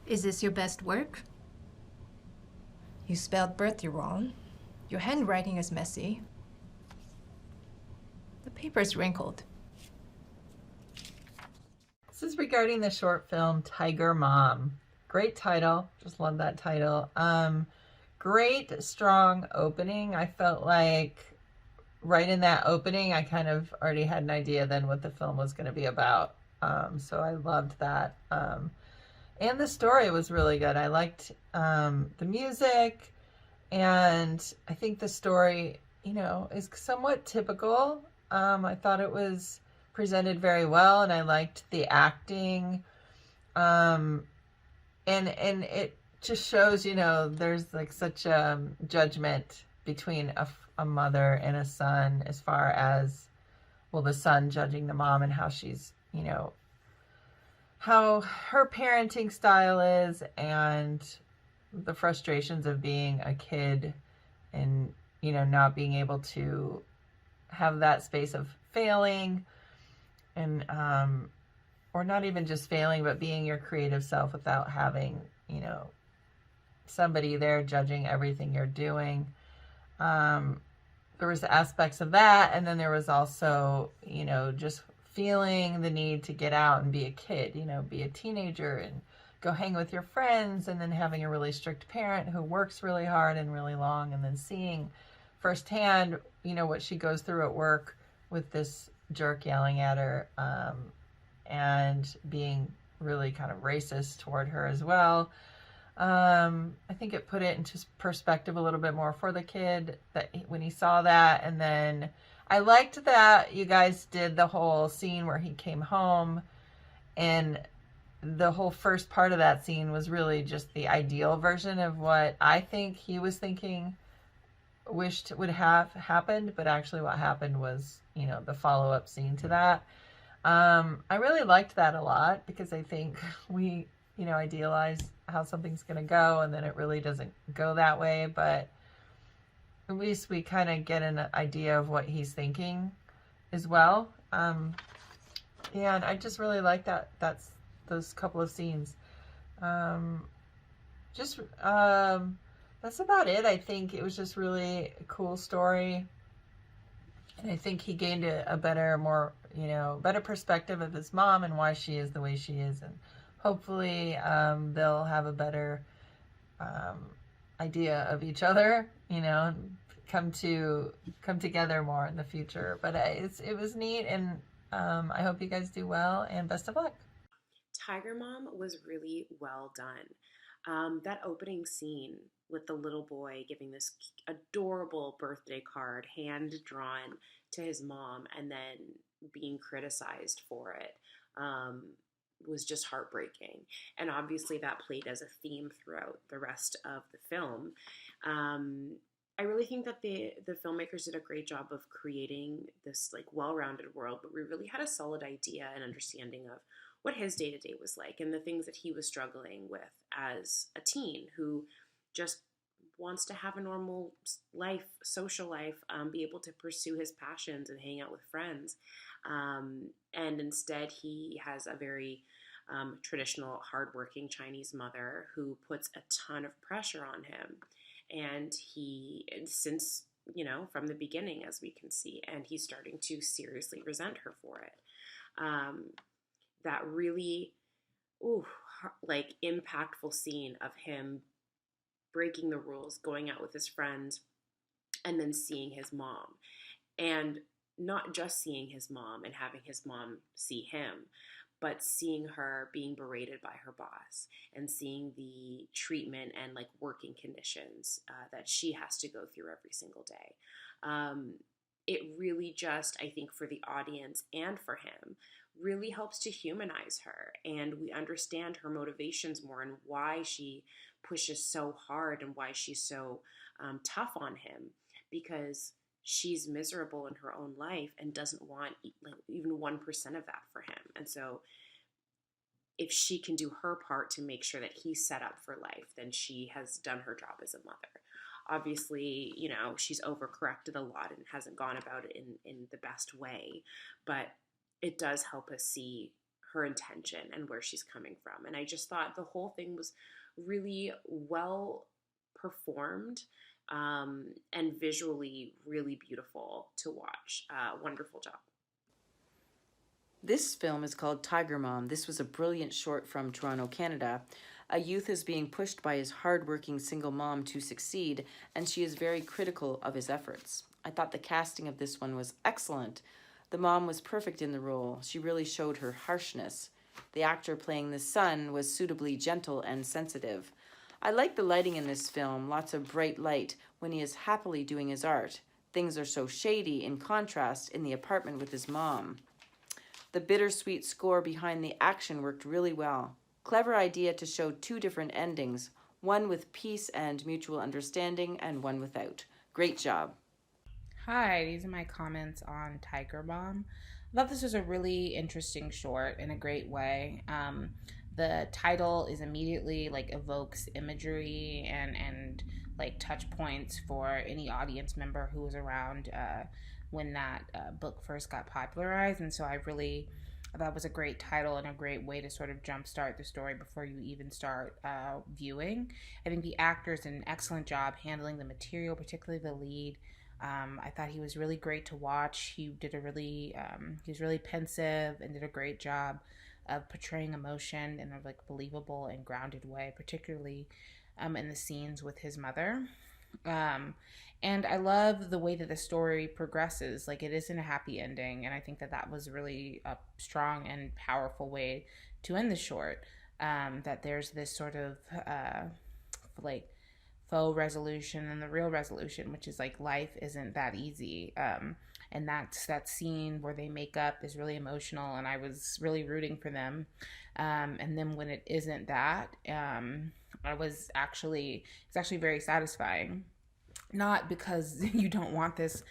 Is this your best work? You spelled birthday wrong. Your handwriting is messy. The paper's wrinkled. This is regarding the short film Tiger Mom. Great title. Just love that title. Great, strong opening. I felt like right in that opening, I kind of already had an idea then what the film was going to be about. So I loved that. And the story was really good. I liked the music, and I think the story, is somewhat typical. I thought it was presented very well, and I liked the acting. And it just shows, there's like such a judgment between a mother and a son as far as, well, the son judging the mom and how she's, how her parenting style is, and the frustrations of being a kid and, not being able to have that space of failing and, or not even just failing, but being your creative self without having, somebody there judging everything you're doing. There was aspects of that, and then there was also, just feeling the need to get out and be a kid, be a teenager and go hang with your friends, and then having a really strict parent who works really hard and really long, and then seeing firsthand, what she goes through at work with this jerk yelling at her, and being really kind of racist toward her as well. I think it put it into perspective a little bit more for the kid that when he saw that. And then I liked that you guys did the whole scene where he came home, and the whole first part of that scene was really just the ideal version of what I think he was thinking, wished would have happened, but actually what happened was, the follow-up scene to that. I really liked that a lot, because I think we, idealize how something's going to go, and then it really doesn't go that way, but at least we kind of get an idea of what he's thinking as well. And I just really like that's those couple of scenes. Just that's about it. I think it was just really a cool story, and I think he gained a better, more, better perspective of his mom and why she is the way she is, and hopefully they'll have a better idea of each other, and come together more in the future. But it was neat, and I hope you guys do well, and best of luck. Tiger Mom was really well done. That opening scene with the little boy giving this adorable birthday card hand drawn to his mom and then being criticized for it was just heartbreaking. And obviously, that played as a theme throughout the rest of the film. I really think that the filmmakers did a great job of creating this like well-rounded world, but we really had a solid idea and understanding of what his day-to-day was like and the things that he was struggling with as a teen who just wants to have a normal life, social life, be able to pursue his passions and hang out with friends. And instead, he has a very traditional, hardworking Chinese mother who puts a ton of pressure on him. And since, from the beginning, as we can see, and he's starting to seriously resent her for it. That really, like impactful scene of him breaking the rules, going out with his friends, and then seeing his mom. And not just seeing his mom and having his mom see him, but seeing her being berated by her boss and seeing the treatment and like working conditions that she has to go through every single day. It really just, I think, for the audience and for him, really helps to humanize her. And we understand her motivations more and why she pushes so hard and why she's so tough on him, because she's miserable in her own life and doesn't want like even 1% of that for him. And so if she can do her part to make sure that he's set up for life, then she has done her job as a mother. Obviously, she's overcorrected a lot and hasn't gone about it in the best way, but it does help us see her intention and where she's coming from. And I just thought the whole thing was really well performed, and visually really beautiful to watch. Wonderful job. This film is called Tiger Mom. This was a brilliant short from Toronto, Canada. A youth is being pushed by his hard-working single mom to succeed, and she is very critical of his efforts. I thought the casting of this one was excellent. The mom was perfect in the role. She really showed her harshness. The actor playing the son was suitably gentle and sensitive. I like the lighting in this film, lots of bright light when he is happily doing his art. Things are so shady in contrast in the apartment with his mom. The bittersweet score behind the action worked really well. Clever idea to show two different endings, one with peace and mutual understanding and one without. Great job. Hi, these are my comments on Tiger Mom. I thought this was a really interesting short in a great way. The title is immediately evokes imagery and touch points for any audience member who was around when that book first got popularized. And so I thought it was a great title and a great way to sort of jumpstart the story before you even start viewing. I think the actors did an excellent job handling the material, particularly the lead. I thought he was really great to watch. He was really pensive and did a great job of portraying emotion in a believable and grounded way, particularly in the scenes with his mother. And I love the way that the story progresses. It isn't a happy ending, and I think that was really a strong and powerful way to end the short. That there's this sort of faux resolution and the real resolution, which is life isn't that easy. And that scene where they make up is really emotional, and I was really rooting for them. And then when it isn't that, it's actually very satisfying. Not because you don't want this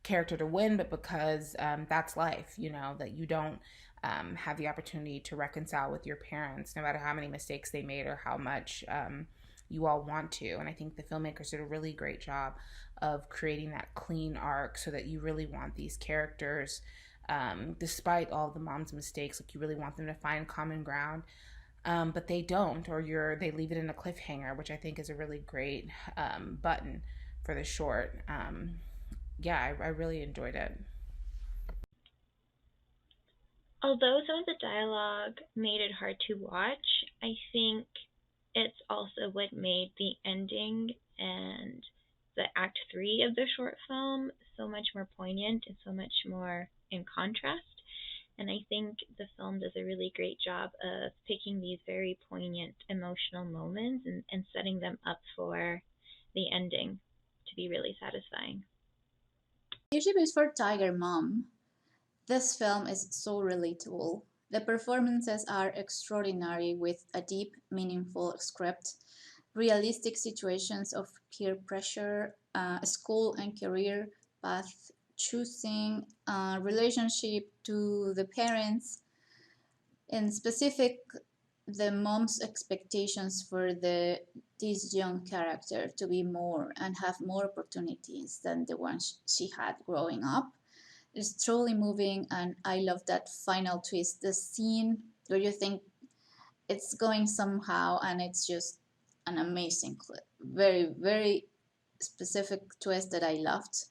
character to win, but because that's life, that you don't have the opportunity to reconcile with your parents, no matter how many mistakes they made or how much you all want to. And I think the filmmakers did a really great job of creating that clean arc so that you really want these characters, despite all the mom's mistakes, you really want them to find common ground. But they don't, or they leave it in a cliffhanger, which I think is a really great button for the short. I really enjoyed it. Although some of the dialogue made it hard to watch, I think it's also what made the ending and the act 3 of the short film so much more poignant and so much more in contrast. And I think the film does a really great job of picking these very poignant emotional moments and setting them up for the ending to be really satisfying. Leadership is for Tiger Mom. This film is so relatable. The performances are extraordinary with a deep, meaningful script, realistic situations of peer pressure, school and career path choosing, relationship to the parents, in specific, the mom's expectations for this young character to be more and have more opportunities than the ones she had growing up. It's truly moving, and I love that final twist, the scene where you think it's going somehow, and it's just an amazing clip. Very, very specific twist that I loved.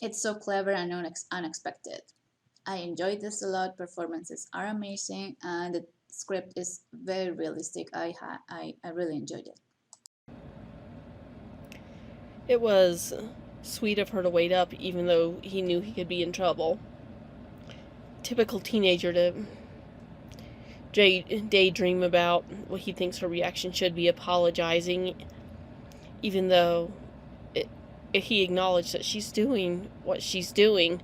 It's so clever and unexpected. I enjoyed this a lot. Performances are amazing, and the script is very realistic. I really enjoyed it. It was sweet of her to wait up even though he knew he could be in trouble. Typical teenager to daydream about what he thinks her reaction should be, apologizing, even though he acknowledged that she's doing what she's doing.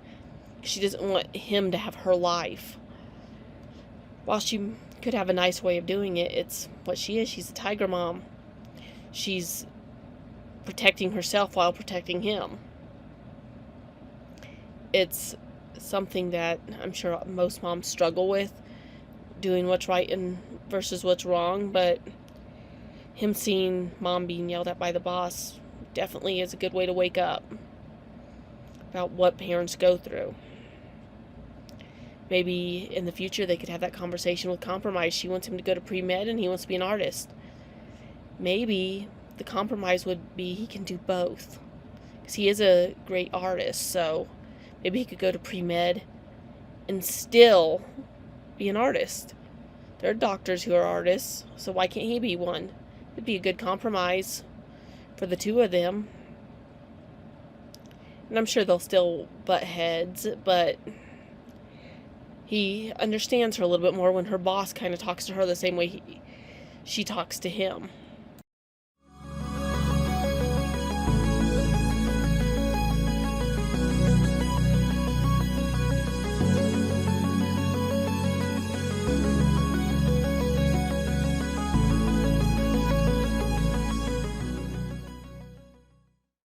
She doesn't want him to have her life. While she could have a nice way of doing it, it's what she is. She's a tiger mom. She's protecting herself while protecting him. It's something that I'm sure most moms struggle with, doing what's right and versus what's wrong, but him seeing mom being yelled at by the boss definitely is a good way to wake up about what parents go through. Maybe in the future they could have that conversation with compromise. She wants him to go to pre-med and he wants to be an artist. Maybe the compromise would be he can do both. Because he is a great artist, so maybe he could go to pre-med and still be an artist. There are doctors who are artists, so why can't he be one? It'd be a good compromise for the two of them. And I'm sure they'll still butt heads, but he understands her a little bit more when her boss kind of talks to her the same way she talks to him.